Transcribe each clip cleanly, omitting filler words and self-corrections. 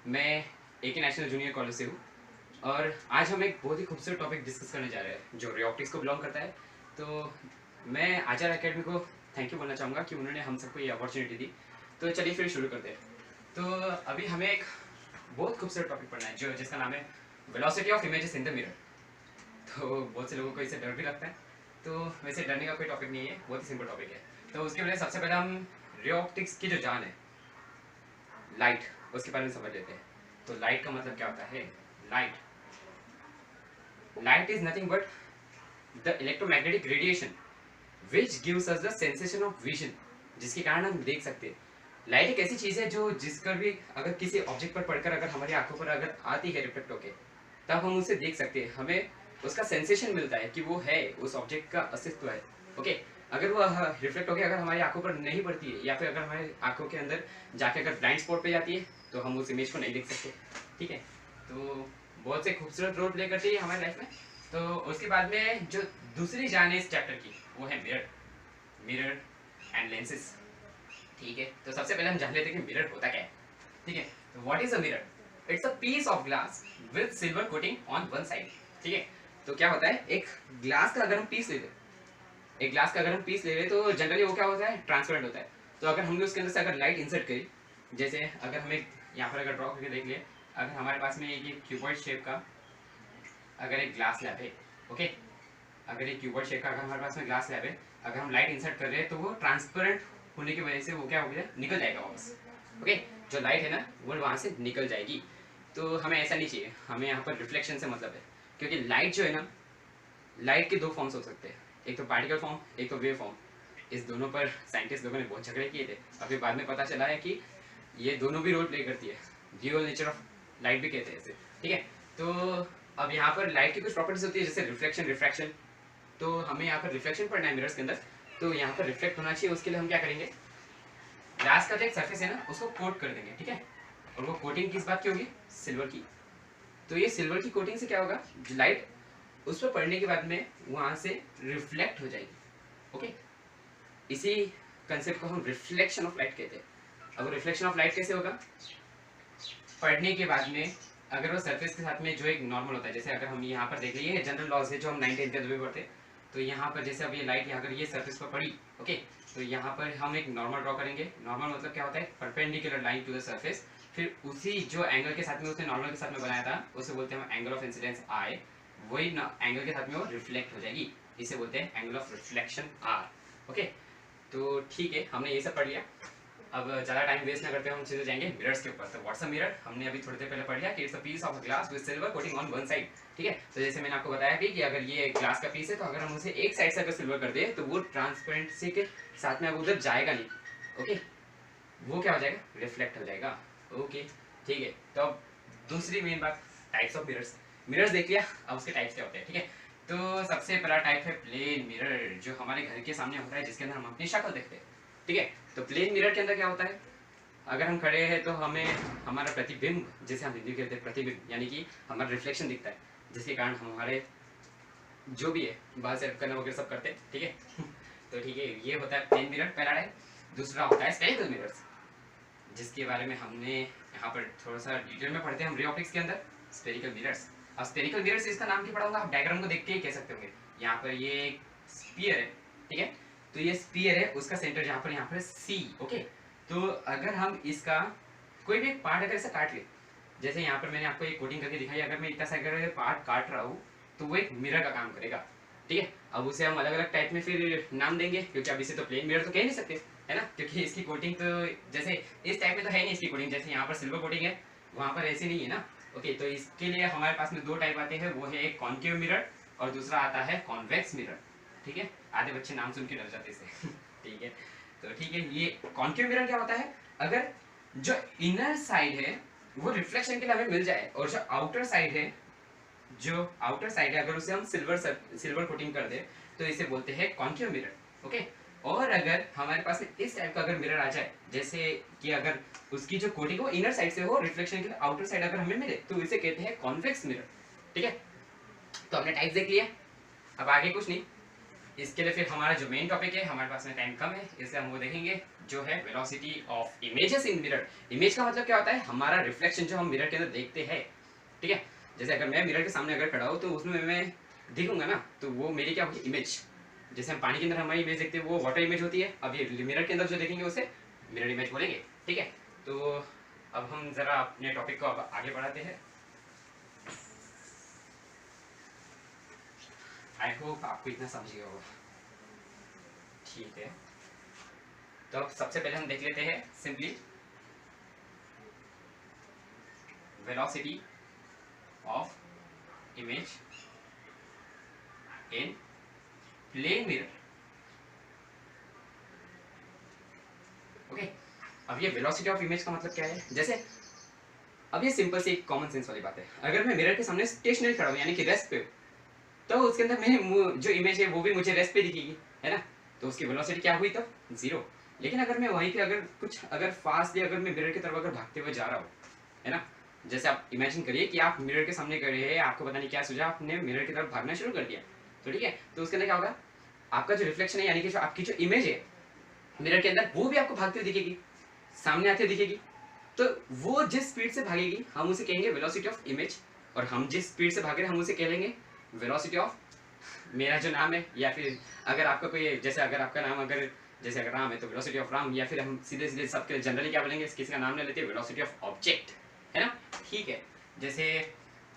मैं AK national junior college से हूँ और आज हम एक बहुत ही खूबसूरत टॉपिक डिस्कस करने जा रहे हैं जो रे ऑप्टिक्स को बिलोंग करता है। तो मैं आचार्य एकेडमी को थैंक यू बोलना चाहूँगा कि उन्होंने हम सबको ये अपॉर्चुनिटी दी। तो चलिए फिर शुरू करते हैं। तो अभी हमें एक बहुत खूबसूरत टॉपिक पढ़ना है जो जिसका नाम है velocity of images in the mirror. तो बहुत से लोगों को इससे डर भी लगता है, तो वैसे डरने का कोई टॉपिक नहीं है, बहुत ही सिंपल टॉपिक है। तो उसके लिए सबसे पहले हम रे ऑप्टिक्स की जो जान है, लाइट, उसके बारे में समझ लेते हैं। तो लाइट का मतलब क्या होता है? Light is nothing but the electromagnetic radiation which gives us the sensation of vision, जिसके कारण हम देख सकते हैं। लाइट एक ऐसी चीज है जो जिसका भी अगर किसी ऑब्जेक्ट पर पड़कर अगर हमारी आंखों पर अगर आती है रिफ्लेक्ट होके, तब हम उसे देख सकते हैं। हमें उसका सेंसेशन मिलता है कि वो है, उस ऑब्जेक्ट का अस्तित्व है। ओके, अगर वो रिफ्लेक्ट होकर अगर हमारी आंखों पर नहीं पड़ती है या फिर अगर हमारी आंखों के अंदर जाके अगर ब्लाइंड स्पॉट पे जाती है तो हम उस इमेज को नहीं देख सकते। ठीक है, तो बहुत से खूबसूरत रोल प्ले करती है हमारी लाइफ में। तो उसके बाद में जो दूसरी जान है इस चैप्टर की वो है मिरर एंड लेंसेज। ठीक है, तो सबसे पहले हम जान लेते हैं कि मिरर होता क्या है। ठीक है, तो what is a mirror? It's a piece of glass with silver coating on one side. ठीक है, तो क्या होता है, एक ग्लास का अगर हम पीस ले तो जनरली वो क्या होता है, ट्रांसपेरेंट होता है। तो अगर हमने उसके अंदर से अगर लाइट इंसर्ट करी, जैसे अगर हमें यहाँ पर अगर ड्रॉ करके देख लिए, अगर हमारे पास में एक क्यूबॉइड शेप का अगर एक ग्लास लैब है, ओके, अगर एक क्यूबॉइड शेप का अगर हमारे पास में ग्लास लैब है, अगर हम लाइट इंसर्ट कर रहे हैं तो वो ट्रांसपेरेंट होने की वजह से वो क्या हो गया, निकल जाएगा वापस। ओके, जो लाइट है ना वो वहाँ से निकल जाएगी। तो हमें ऐसा नहीं चाहिए, हमें यहाँ पर रिफ्लेक्शन से मतलब है, क्योंकि लाइट जो है ना, लाइट के दो फॉर्म्स हो सकते हैं, एक तो पार्टिकल फॉर्म, एक तो वेव फॉर्म। इस दोनों पर साइंटिस्ट लोगों ने बहुत झगड़े किए थे। अभी बाद में पता चला है कि ये दोनों भी रोल प्ले करती है, ड्यूअल नेचर ऑफ लाइट भी कहते हैं इसे। ठीक है, तो अब यहाँ पर लाइट की कुछ प्रॉपर्टीज होती है जैसे रिफ्लेक्शन, रिफ्रैक्शन। तो हमें यहाँ पर रिफ्लेक्शन पढ़ना है मिरर्स के अंदर, तो यहाँ पर रिफ्लेक्ट होना चाहिए। उसके लिए हम क्या करेंगे, ग्लास का जो एक सरफेस है ना उसको कोट कर देंगे। ठीक है, और वो कोटिंग किस बात की होगी, सिल्वर की। तो ये सिल्वर की कोटिंग से क्या होगा, जो लाइट उस पर पड़ने के बाद में वहां से रिफ्लेक्ट हो जाएगी। ओके, इसी कंसेप्ट को हम रिफ्लेक्शन ऑफ लाइट कहते हैं। अब रिफ्लेक्शन ऑफ लाइट कैसे होगा, पढ़ने के बाद में अगर वो सरफेस के साथ में जो एक नॉर्मल होता है, जैसे अगर हम यहाँ पर देख लिए जनरल लॉज है जो हम 9th 10th में पढ़ते, तो यहाँ पर जैसे अब ये लाइट अगर ये सरफेस पर पड़ी, ओके, तो यहाँ पर हम एक नॉर्मल ड्रॉ करेंगे। नॉर्मल मतलब क्या होता है, perpendicular line to the surface. फिर उसी जो एंगल के साथ में उसने नॉर्मल के साथ में बनाया था उसे बोलते हैं एंगल ऑफ इंसिडेंस आई, वही एंगल के साथ में वो रिफ्लेक्ट हो जाएगी, इसे बोलते हैं angle of reflection R. Okay, तो ठीक है, हमने ये सब पढ़ लिया। अब ज़्यादा टाइम वेस्ट ना करते हम सीधे जाएंगे मिरर्स के ऊपर। तो व्हाट्स अ मिरर हमने अभी थोड़ी देर पहले पढ़ लिया कि it's a piece of glass with silver coating on one side. ठीक है, तो जैसे मैंने आपको बताया भी कि अगर ये ग्लास का पीस है तो अगर हम उसे एक साइड से अगर सिल्वर कर दे तो वो ट्रांसपेरेंसी के साथ में अब उधर जाएगा नहीं। ओके, वो क्या हो जाएगा, रिफ्लेक्ट हो जाएगा। ओके, ठीक है, तो अब दूसरी मेन बात, टाइप्स ऑफ मिरर्स। मिरर्स देख लिया, अब उसके टाइप्स क्या होते हैं। ठीक है, तो सबसे पहला टाइप है प्लेन मिरर, जो हमारे घर के सामने होता है, जिसके अंदर हम अपनी शक्ल देखते हैं। ठीक है, तो प्लेन मिरर के अंदर क्या होता है, अगर हम खड़े हैं तो हमें हमारा प्रतिबिंब, जैसे हम हिंदी में कहते हैं प्रतिबिंब, यानी कि हमारा रिफ्लेक्शन दिखता है, जिसके कारण हमारे जो भी है बाल सेट करना वगैरह सब करते हैं। ठीक है तो ठीक है, ये होता है प्लेन मिरर, पहला टाइप। दूसरा होता है स्फेरिकल मिरर्स, जिसके बारे में हमने यहाँ पर थोड़ा सा डिटेल में पढ़ते हैं हम रे ऑप्टिक्स के अंदर। स्फेरिकल मिरर्स, अब स्फेरिकल मिरर्स इसका नाम नहीं पड़ा होगा, आप डायग्राम को देख के ही कह सकते होंगे। यहाँ पर ये एक स्फीयर है, ठीक है, तो ये स्फीयर है, उसका सेंटर यहाँ पर सी। ओके, तो अगर हम इसका कोई भी एक पार्ट अगर ऐसा काट ले, जैसे यहाँ पर मैंने आपको एक कोटिंग करके दिखाई, अगर मैं इतना सा अगर पार्ट काट रहा हूँ तो वो एक मिरर का काम करेगा। ठीक है, अब उसे हम अलग अलग टाइप में फिर नाम देंगे, क्योंकि अब इसे तो प्लेन मिरर तो कह नहीं सकते, है ना, क्योंकि इसकी कोटिंग तो जैसे इस टाइप में तो है नहीं इसकी कोटिंग, जैसे यहाँ पर सिल्वर कोटिंग है वहाँ पर ऐसे नहीं है ना। ओके, तो इसके लिए हमारे पास में दो टाइप आते हैं, वो है एक कॉन्केव मिरर और दूसरा आता है कॉन्वेक्स मिरर। ठीक है, आधे बच्चे नाम सुन के डर जाते इसे ठीक है, तो ठीक है, ये कॉन्केव मिरर क्या होता है, अगर जो इनर साइड है वो रिफ्लेक्शन के लिए हमें मिल जाए और जो आउटर साइड है, अगर उसे हम सिल्वर कोटिंग कर दे तो इसे बोलते हैं कॉन्केव मिरर। ओके, और अगर हमारे पास में इस टाइप का अगर मिरर आ जाए, जैसे कि अगर उसकी जो कोटिंग हो इनर साइड से हो, रिफ्लेक्शन के लिए आउटर साइड अगर हमें मिले तो इसे कहते हैं कॉन्वेक्स मिरर। ठीक है, तो हमने टाइप देख लिया, अब आगे कुछ नहीं, इसके लिए फिर हमारा जो मेन टॉपिक है, हमारे पास में टाइम कम है, इसलिए हम वो देखेंगे जो है velocity of images in mirror. Image का मतलब क्या होता है, हमारा रिफ्लेक्शन जो हम मिरर के अंदर देखते हैं, ठीक है। जैसे अगर मैं मिरर के सामने अगर खड़ा हूँ तो उसमें मैं दिखूंगा ना, तो वो मेरी क्या होगी, इमेज। जैसे हम पानी के अंदर हमारी इमेज देखते हैं वो वाटर इमेज होती है, अब ये मिरर के अंदर जो देखेंगे उसे मिरर इमेज बोलेंगे, ठीक है। तो अब हम जरा अपने टॉपिक को अब आगे बढ़ाते हैं। आई होप आपको इतना समझ गया होगा, ठीक है। तो अब सबसे पहले हम देख लेते हैं simply velocity of image in plane mirror. Okay, अब ये वेलोसिटी ऑफ इमेज का मतलब क्या है, जैसे अब ये सिंपल सी एक कॉमन सेंस वाली बात है। अगर मैं मिरर के सामने स्टेशनरी खड़ा हूँ यानी कि रेस्ट पे हूँ, तो उसके अंदर मेरी जो इमेज है वो भी मुझे रेस्ट पे दिखेगी, है ना। तो उसकी वेलोसिटी क्या हुई, तो जीरो। लेकिन अगर मैं वहीं पे अगर फास्ट अगर मैं मिरर की तरफ अगर भागते हुए जा रहा हूँ, है ना। जैसे आप इमेजिन करिए कि आप मिरर के सामने खड़े हैं, आपको पता नहीं क्या सूझा, आपने मिरर की तरफ भागना शुरू कर दिया, तो ठीक है। तो उसके अंदर क्या होगा, आपका जो रिफ्लेक्शन है यानी कि जो आपकी जो इमेज है मिरर के अंदर, वो भी आपको भागती हुई दिखेगी, सामने आती हुई दिखेगी। तो वो जिस स्पीड से भागेगी हम उसे कहेंगे वेलोसिटी ऑफ इमेज, और हम जिस स्पीड से भाग रहे हैं हम उसे कह लेंगे वेलोसिटी ऑफ मेरा जो नाम है, या फिर अगर आपका कोई, जैसे अगर आपका नाम अगर जैसे अगर राम है तो वेलोसिटी ऑफ राम, या फिर हम सीधे सीधे सबके जनरली क्या बोलेंगे, किसी का नाम ले लेते हैं, वेलोसिटी ऑफ ऑब्जेक्ट, है ना, ठीक है। जैसे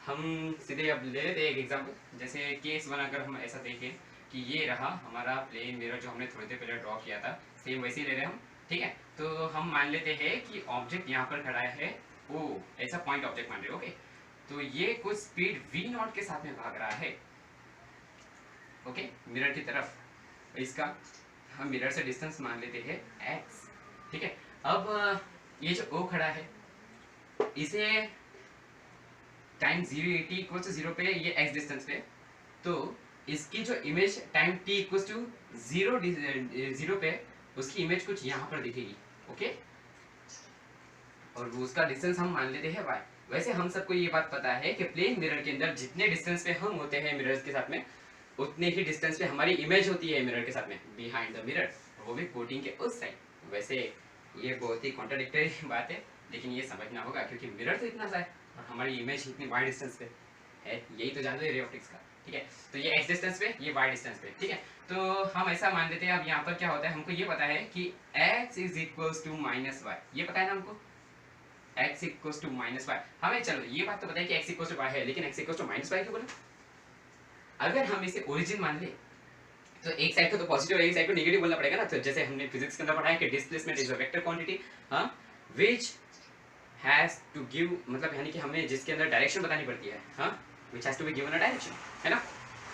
हम सीधे अब ले लेते हैं एक एग्जांपल, जैसे केस वन अगर हम ऐसा देखें कि ये रहा हमारा प्लेन मिरर जो हमने थोड़ी देर पहले ड्रॉ किया था, सेम वैसे ही ले रहे हैं हम, ठीक है। तो हम मान लेते हैं कि ऑब्जेक्ट यहाँ पर खड़ा है, ओ ऐसा पॉइंट ऑब्जेक्ट मान रहे हो, ओके। तो ये कुछ स्पीड v0 के साथ में भाग रहा है, ओके, मिरर की तरफ। इसका हम मिरर से डिस्टेंस मान लेते हैं x, ठीक है। अब ये जो O खड़ा है इसे टाइम 0 पे ये x डिस्टेंस पे, तो इसकी जो image time t equals to 0 पे उसकी इमेज कुछ यहाँ पर दिखेगी, ओके। और वो उसका डिस्टेंस हम मान लेते हैं y। वैसे हम सबको ये बात पता है कि प्लेन मिरर के अंदर जितने डिस्टेंस पे हम होते हैं मिरर्स के साथ में, उतने ही डिस्टेंस पे हमारी इमेज होती है मिरर के साथ में, बिहाइंड द मिरर, वो भी कोटिंग के उस साइड। वैसे ये बहुत ही कॉन्ट्राडिक्टरी बात है, लेकिन ये समझना होगा क्योंकि मिरर तो इतना सा है और हमारी इमेज इतनी वाइड डिस्टेंस पे है, यही तो जादू है रे ऑप्टिक्स का, ठीक है। तो ये x डिस्टेंस पे, ये y डिस्टेंस पे, ठीक है। तो हम ऐसा मान लेते हैं। अब यहाँ पर क्या होता है, हमको ये पता है कि x is equals to minus y, ये पता है ना हमको, x equals to minus y. हमें चलो ये बात तो पता है कि x इक्वल्स टू वाई है, लेकिन x equals to minus y क्यों बोला। अगर हम इसे ओरिजिन मान ले तो एक साइड को तो पॉजिटिव और एक साइड को नेगेटिव बोलना पड़ेगा ना। तो जैसे हमने फिजिक्स के अंदर पढ़ा है कि displacement is a vector quantity, हां, व्हिच हैज टू गिव, मतलब यानी कि हमें जिसके अंदर डायरेक्शन बतानी पड़ती है, हां, which has to be given a direction, है ना,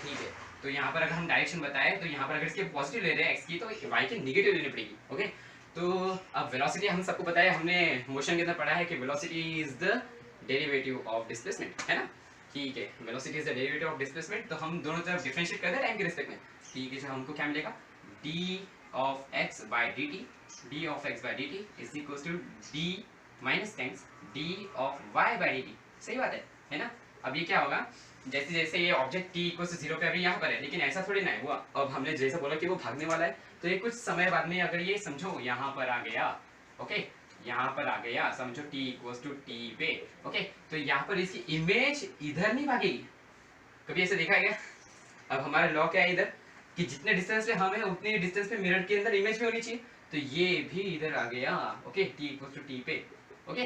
ठीक है। तो यहाँ पर अगर हम डायरेक्शन बताए तो यहाँ पर अगर इसके पॉजिटिव ले रहे हैं x की, तो y की नेगेटिव लेनी पड़ेगी, ओके। तो अब वेलोसिटी हम सबको पता है, हमने मोशन के अंदर पढ़ा है कि velocity is the derivative of displacement, है ना, ठीक है। Velocity is the derivative of displacement, तो हम दोनों तरफ डिफरेंशिएट कर दें टाइम के रिस्पेक्ट में, ठीक है। जो हमको क्या मिलेगा, d of x by dt, d of x by dt is equals to d minus times d of y by dt, सही बात है ना। अब ये क्या होगा, जैसे जैसे ये ऑब्जेक्ट t इक्वल टू 0 पे अभी यहाँ पर है, लेकिन ऐसा थोड़ी ना है वो। अब हमने जैसा बोला कि वो भागने वाला है, तो ये कुछ समय बाद में अगर ये समझो यहाँ पर आ गया, ओके, यहाँ पर आ गया, समझो t इक्वल्स टू t पे, ओके, तो यहाँ पर इसकी इमेज इधर नहीं भागेगी। कभी ऐसे देखा है क्या। अब हमारा लॉ क्या है इधर, कि जितने डिस्टेंस पे हम है उतने डिस्टेंस पे मिरर के अंदर इमेज भी होनी चाहिए, तो ये भी इधर आ गया, okay, t equals to t पे, ओके।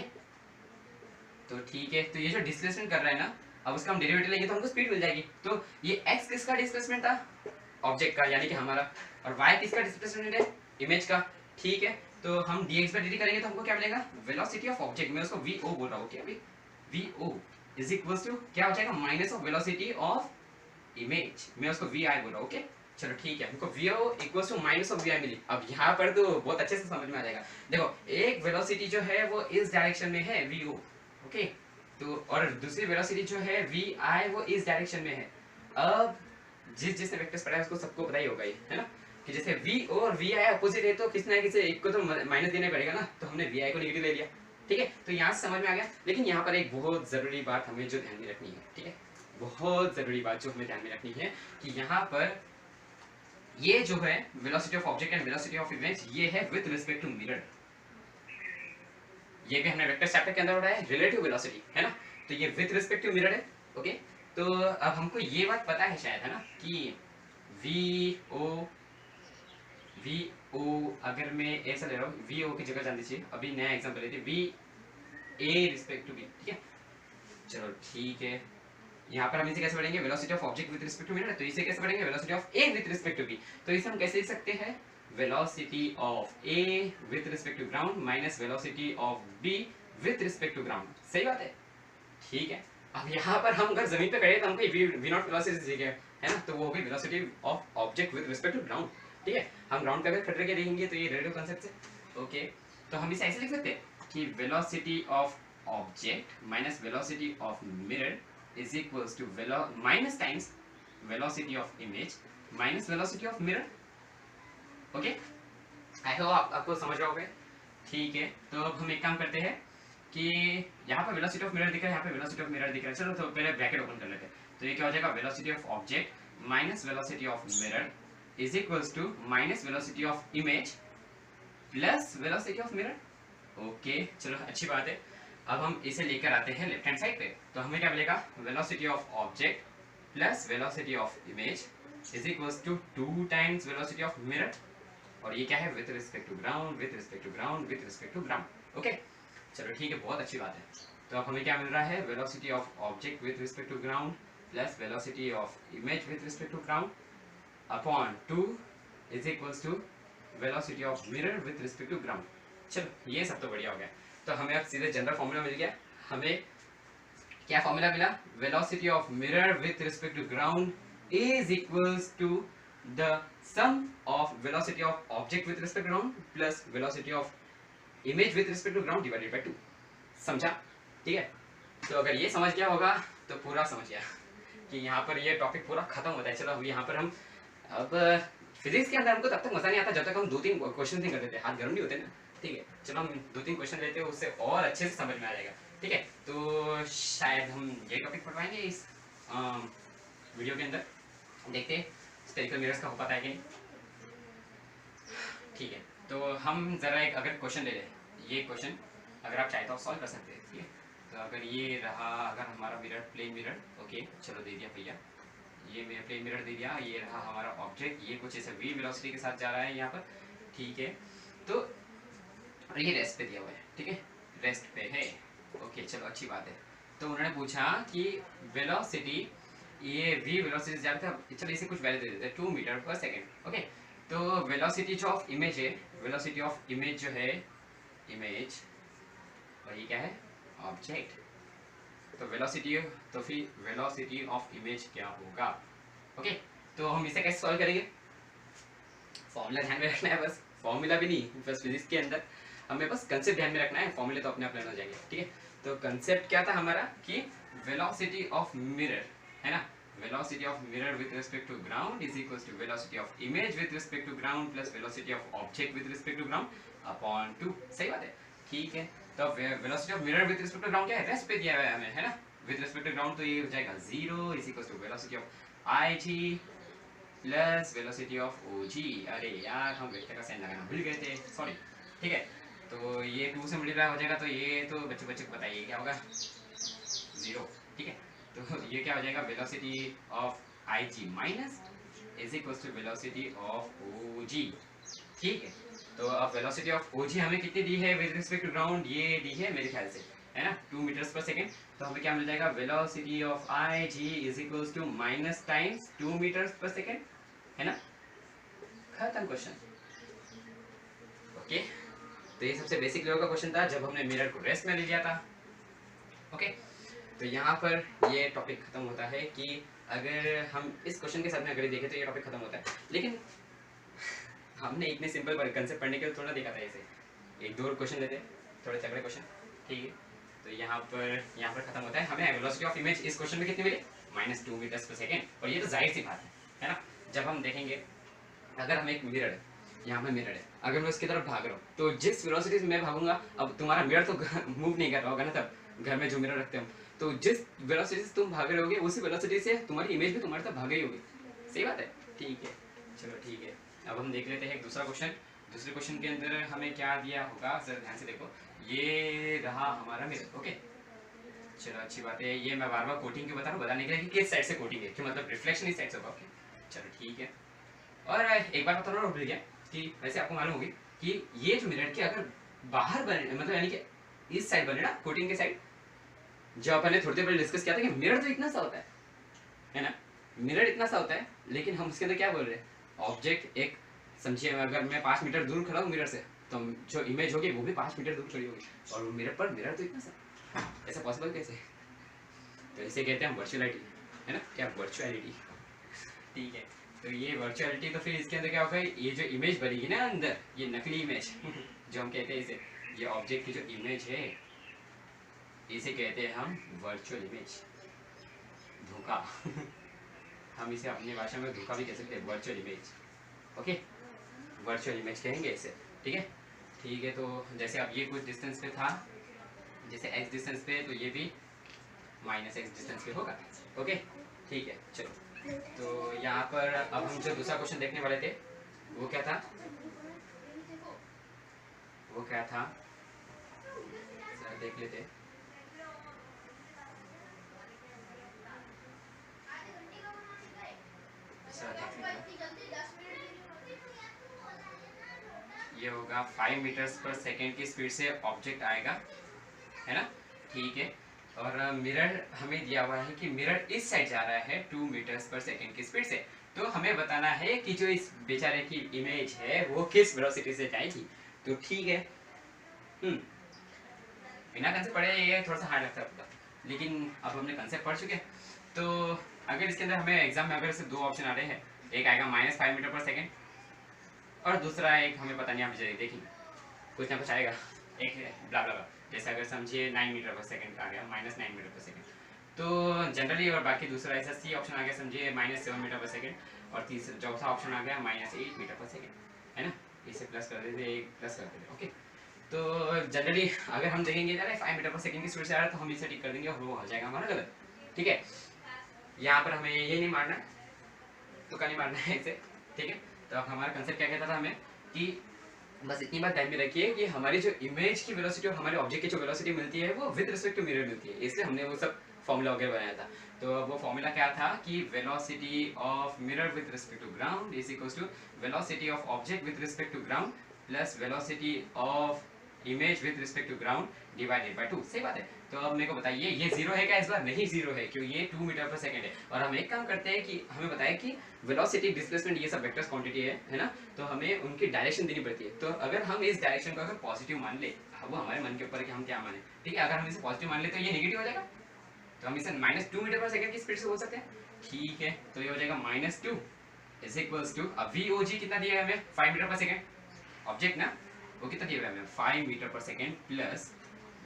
तो ठीक है, तो ये जो डिस्प्लेसमेंट कर रहा है ना, अब उसका हम डेरिवेटिव लेंगे तो हमको स्पीड मिल जाएगी। तो ये x किसका डिस्प्लेसमेंट था, ऑब्जेक्ट का, यानी कि हमारा, और y किसका डिस्प्लेसमेंट है, इमेज का, ठीक है। तो हम dx by dt करेंगे तो हमको क्या मिलेगा, वेलोसिटी ऑफ ऑब्जेक्ट, मैं उसको vo बोल रहा हूँ, क्या अभी, vo इज इक्वल्स टू क्या हो जाएगा, minus of velocity of image, मैं उसको vi बोल रहा हूँ, ओके। चलो ठीक है, हमको vo equals to minus of vi मिली। अब यहाँ पर तो बहुत अच्छे से समझ में आ जाएगा। देखो एक वेलोसिटी जो है वो इस डायरेक्शन में है vo, ओके, तो और दूसरी वेलोसिटी जो है vi वो इस डायरेक्शन में है। अब जिसने वेक्टर्स पढ़ा है उसको सबको पता ही होगा ये, है ना, कि जैसे v और vi अपोजिट है, तो किसी ना किसी एक को तो माइनस देना पड़ेगा ना, तो हमने vi को नेगेटिव ले लिया, ठीक है। तो यहाँ से समझ में आ गया। लेकिन यहाँ पर एक बहुत जरूरी बात हमें जो ध्यान में रखनी है, ठीक है, बहुत जरूरी बात जो हमें ध्यान में रखनी है, कि यहाँ पर ये जो है velocity of object and velocity of image, ये है विद रिस्पेक्ट टू मिरर। ये भी हमने वेक्टर चैप्टर के अंदर पढ़ा है, रिलेटिव वेलोसिटी, है ना। तो ये विद रिस्पेक्ट टू मिरर है। ओके, तो अब हमको ये बात पता है शायद, है ना, कि वी ओ अगर मैं ऐसा ले रहा हूँ, वी ओ की जगह जान दीजिए, अभी नया एग्जाम्पल लेते, V A respect to B, ठीक है। चलो ठीक है, यहाँ पर हम इसे कैसे पढ़ेंगे, velocity of object with respect to mirror, तो इसे कैसे पढ़ेंगे, velocity of A with respect to B. तो इसे हम कैसे लिख सकते हैं, velocity of A with respect to ground minus velocity of B with respect to ground. सही बात है, ठीक है। अब यहाँ पर हम अगर जमीन पे खड़े तो हमको वी नॉट वेलोसिटी चाहिए, है ना, तो वो होगी velocity of object with respect to ground, ठीक है। हम ग्राउंड पे अगर खड़े के देखेंगे तो ये रिलेटिव कांसेप्ट है। ओके, तो हम इसे ऐसे लिख सकते हैं कि velocity of object minus velocity of mirror is equals to minus times velocity of image minus velocity of mirror। Okay, I hope आपको समझ रहा होगा, ठीक है। तो अब हम एक काम करते हैं कि यहाँ पर वेलोसिटी ऑफ मिरर दिख रहा है, यहाँ पे वेलोसिटी ऑफ मिरर दिख रहा है। चलो तो पहले ब्रैकेट ओपन कर लेते हैं। तो ये क्या हो जाएगा, velocity of object minus velocity of mirror is equals to minus velocity of image plus velocity of mirror. Okay, चलो अच्छी बात है। अब हम इसे लेकर आते हैं लेफ्ट हैंड साइड पे, तो हमें क्या मिलेगा, velocity of object plus velocity of image is equals to 2 times velocity of mirror, और ये क्या है, with respect to ground with respect to ground with respect to ground. Okay, चलो ठीक है, बहुत अच्छी बात है। तो अब हमें क्या मिल रहा है, velocity of object with respect to ground plus velocity of image with respect to ground upon 2 is equals to velocity of mirror with respect to ground. चलो ये सब तो बढ़िया हो गया। तो हमें अब सीधे जनरल फॉर्मूला मिल गया। हमें क्या फॉर्मूला मिला, velocity of mirror with respect to ground is equals to the sum of velocity of object with respect to ground plus velocity of image with respect to ground divided by 2। समझा, ठीक है। तो अगर ये समझ गया होगा तो पूरा समझ गया कि यहाँ पर ये टॉपिक पूरा खत्म होता है। चलो अब यहाँ पर हम अब फिजिक्स के अंदर हमको तब तक मजा नहीं आता जब तक हम 2-3 क्वेश्चन नहीं कर देते, हाथ गर्म नहीं होते ना, ठीक है। चलो हम 2-3 क्वेश्चन लेते हैं, उससे और अच्छे से समझ में आ जाएगा, ठीक है। तो शायद हम ये टॉपिक पढ़ पाएंगे इस वीडियो के अंदर, देखते हैं स्फेरिकल मिरर्स का हो पाता है कि नहीं, ठीक है। तो हम जरा एक अगर क्वेश्चन ले लें, ये क्वेश्चन अगर आप चाहे तो आप सॉल्व कर सकते हैं, ठीक है। तो अगर ये रहा, अगर हमारा मिरर प्लेन मिरर, ओके चलो दे दिया भैया, ये मेरा प्लेन मिरर दे दिया, ये रहा हमारा ऑब्जेक्ट, ये कुछ ऐसे v वेलोसिटी के साथ जा रहा है यहाँ पर, ठीक है। तो ये रेस्ट पे दिया हुआ है, ठीक है, रेस्ट पे है, ओके चलो अच्छी बात है। तो उन्होंने पूछा कि वेलोसिटी, ये v वेलोसिटी से जा रहा था, चलो इसे कुछ वैल्यू दे देते हैं, 2 मीटर पर सेकेंड। ओके, तो वेलोसिटी जो ऑफ इमेज है, वेलोसिटी ऑफ इमेज जो है, इमेज, और ये क्या है, ऑब्जेक्ट। तो वेलोसिटी, तो फिर वेलोसिटी ऑफ इमेज क्या होगा। ओके, तो हम इसे कैसे सॉल्व करेंगे, फॉर्मूला ध्यान में रखना है, बस फॉर्मूला भी नहीं, बस फिजिक्स के अंदर हमें बस कंसेप्ट ध्यान में रखना है, फॉर्मूले तो अपने आप लेना जाएंगे, ठीक है। तो कंसेप्ट क्या था हमारा कि वेलोसिटी ऑफ मिरर, है ना, velocity of mirror with respect to ground is equals to velocity of image with respect to ground plus velocity of object with respect to ground upon 2। सही बात है, ठीक है। तो velocity of mirror with respect to ground क्या है, rest पे दिया हुआ है हमें, है ना, विद रिस्पेक्ट टू ग्राउंड, तो ये हो जाएगा 0 is equals to velocity of IG plus velocity of OG। अरे यार हम वेक्टर का साइन लगाना भूल गए थे, सॉरी, ठीक है। तो ये 2 से मल्टीप्लाई हो जाएगा, तो ये तो बच्चे को बताइए क्या होगा, 0, ठीक है। तो ये क्या हो जाएगा, velocity of IG minus is equals to velocity of OG, ठीक है। तो अब वेलोसिटी ऑफ OG हमें कितनी दी है विद रिस्पेक्ट टू ग्राउंड, ये दी है मेरे ख्याल से, है ना, 2 मीटर्स पर सेकेंड। तो हमें क्या मिल जाएगा, velocity of IG is equals to minus times 2 metres per second, है ना, खत्म क्वेश्चन। ओके, तो ये सबसे बेसिक लेवल का क्वेश्चन था जब हमने मिरर को रेस्ट में ले लिया था। ओके, तो यहाँ पर ये टॉपिक खत्म होता है कि अगर हम इस क्वेश्चन के साथ में अगर देखें तो ये टॉपिक खत्म होता है, लेकिन हमने इतने सिंपल कंसेप्ट पढ़ने के लिए थोड़ा देखा था, ऐसे 1-2 क्वेश्चन लेते हैं, थोड़े तगड़े क्वेश्चन, ठीक है। तो यहाँ पर खत्म होता है। हमें वेलोसिटी ऑफ इमेज इस क्वेश्चन में कितनी मिली, -2 मीटर्स पर सेकेंड, और ये तो जाहिर सी बात है ना। जब हम देखेंगे अगर हम एक मिरर है, यहाँ पे मिरर है, अगर मैं उसकी तरफ भाग रहा हूँ तो जिस वेलोसिटी से मैं भागूंगा, अब तुम्हारा मिरर तो मूव नहीं कर रहा होगा ना, तब घर में जो मिरर रखते हम, तो जिस वेलोसिटी से तुम भाग रहे होगे उसी वेलोसिटी से तुम्हारी इमेज भी तुम्हारे तरफ भाग रही होगी। सही बात है, ठीक है। चलो ठीक है, अब हम देख लेते हैं एक दूसरा क्वेश्चन। दूसरे क्वेश्चन के अंदर हमें क्या दिया होगा, जरा ध्यान से देखो। ये रहा हमारा मिरर, ओके। चलो अच्छी बात है, ये मैं बार बार कोटिंग क्यों बता रहा हूँ, बताने के लिए कि किस साइड से कोटिंग है, कि मतलब रिफ्लेक्शन इस साइड से होगा, ओके। चलो ठीक है, और एक बार बता रहा हूँ भूल गया कि वैसे आपको मालूम होगी कि ये जो मिरर की अगर बाहर बने, मतलब यानी कि इस साइड बने ना, कोटिंग के साइड, जो अपन ने थोड़ी देर पहले डिस्कस किया था कि मिरर तो इतना सा होता है ना, मिरर इतना सा होता है, लेकिन हम उसके अंदर क्या बोल रहे हैं, ऑब्जेक्ट एक, समझिए अगर मैं 5 मीटर दूर खड़ा हूँ मिरर से, तो जो इमेज होगी वो भी 5 मीटर दूर खड़ी होगी, और वो मिरर पर मिरर तो इतना सा, ऐसा पॉसिबल कैसे? तो इसे कहते हैं वर्चुअलिटी, है ना, क्या वर्चुअलिटी, ठीक है। तो ये वर्चुअलिटी, तो फिर इसके अंदर क्या होगा, ये जो इमेज बनेगी ना अंदर, ये नकली इमेज जो हम कहते हैं इसे, ये ऑब्जेक्ट की जो इमेज है इसे कहते हैं हम वर्चुअल इमेज, धोखा हम इसे अपनी भाषा में धोखा भी कह सकते हैं, virtual image, okay, virtual image कहेंगे इसे, ठीक है। ठीक है, तो जैसे अब ये कुछ डिस्टेंस पे था, जैसे x डिस्टेंस पे, तो ये भी -x डिस्टेंस पे होगा, ओके, ठीक है। चलो, तो यहाँ पर अब हम जो दूसरा क्वेश्चन देखने वाले थे वो क्या था, वो क्या था, देख लेते। ये होगा 5 मीटर्स पर सेकेंड की स्पीड से ऑब्जेक्ट आएगा, है ना, ठीक है। और मिरर हमें दिया हुआ है कि मिरर इस साइड जा रहा है 2 मीटर्स पर सेकेंड की स्पीड से, तो हमें बताना है कि जो इस बेचारे की इमेज है वो किस वेलोसिटी से जाएगी। तो ठीक है, बिना कंसेप्ट पढ़े ये थोड़ा सा हार्ड लगता है, लेकिन अब हमने कंसेप्ट पढ़ चुके हैं। तो अगर इसके अंदर हमें एग्जाम में अगर सिर्फ 2 ऑप्शन आ रहे हैं, एक आएगा -5 मीटर पर सेकेंड, और दूसरा एक हमें पता नहीं, आप देखिए कुछ ना कुछ आएगा, एक ब्ला ब्ला ब्ला, जैसे अगर समझिए 9 मीटर पर सेकेंड का आ गया, -9 मीटर पर सेकेंड, तो जनरली, और बाकी दूसरा ऐसा सी ऑप्शन आ गया, समझिए -7 मीटर पर सेकेंड, और तीसरा चौथा ऑप्शन आ गया -8 मीटर पर सेकेंड, है ना, इसे प्लस कर देते, एक प्लस कर देते, ओके। तो जनरली अगर हम देखेंगे 5 मीटर पर सेकेंड की स्पीड से आ रहा है, तो हम इसे टिक कर देंगे और वो हो जाएगा हमारा गलत, ठीक है। यहाँ पर हमें ये नहीं मारना, तो नहीं मारना है इसे, ठीक है। तो अब हमारा कंसेप्ट क्या कहता था हमें, कि बस इतनी बात ध्यान में रखिए कि हमारी जो इमेज की वेलोसिटी और हमारे ऑब्जेक्ट की जो वेलोसिटी मिलती है वो विद रिस्पेक्ट टू मिरर मिलती है, इसलिए हमने वो सब फॉर्मूला वगैरह बनाया था। तो वो फॉर्मूला क्या था कि velocity of mirror with respect to ground is equals to velocity of object with respect to ground plus velocity of image with respect to ground divided by 2, सही बात है। तो अब मेरे को बताइए ये 0 है क्या इस बार? नहीं 0 है, क्यों, ये 2 मीटर पर सेकंड है। और हम एक काम करते हैं कि हमें बताया कि वेलोसिटी, डिस्प्लेसमेंट, ये सब वेक्टर्स क्वांटिटी है ना, तो हमें उनकी डायरेक्शन देनी पड़ती है। तो अगर हम इस डायरेक्शन को अगर पॉजिटिव मान ले, वो हमारे मन के ऊपर है कि हम क्या माने, ठीक है। अगर हम इसे पॉजिटिव मान ले तो ये नेगेटिव हो जाएगा, तो हम इसे -2 मीटर पर सेकंड की स्पीड से बोल सकते हैं, ठीक है। तो ये हो जाएगा -2 इज इक्वल्स टू, अब VOG कितना दिया है हमें, 5 मीटर पर सेकंड, ऑब्जेक्ट ना, वो कितना दिया हुआ है हमें, 5 मीटर पर सेकंड प्लस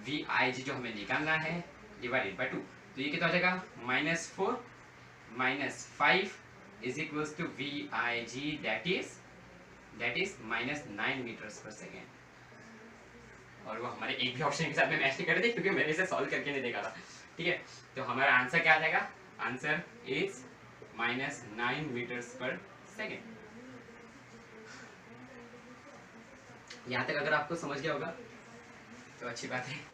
VIG जो हमें निकालना है डिवाइडेड बाय 2, तो ये कितना हो जाएगा, -4 -5 is equals to VIG that is -9 metres per second. और वो हमारे एक भी ऑप्शन के साथ में मैच नहीं कर रहे थे, क्योंकि मैंने इसे सॉल्व करके नहीं देखा था, ठीक है। तो हमारा आंसर क्या आ जाएगा, answer is -9 metres per second. यहाँ तक अगर आपको समझ गया होगा तो अच्छी बात है।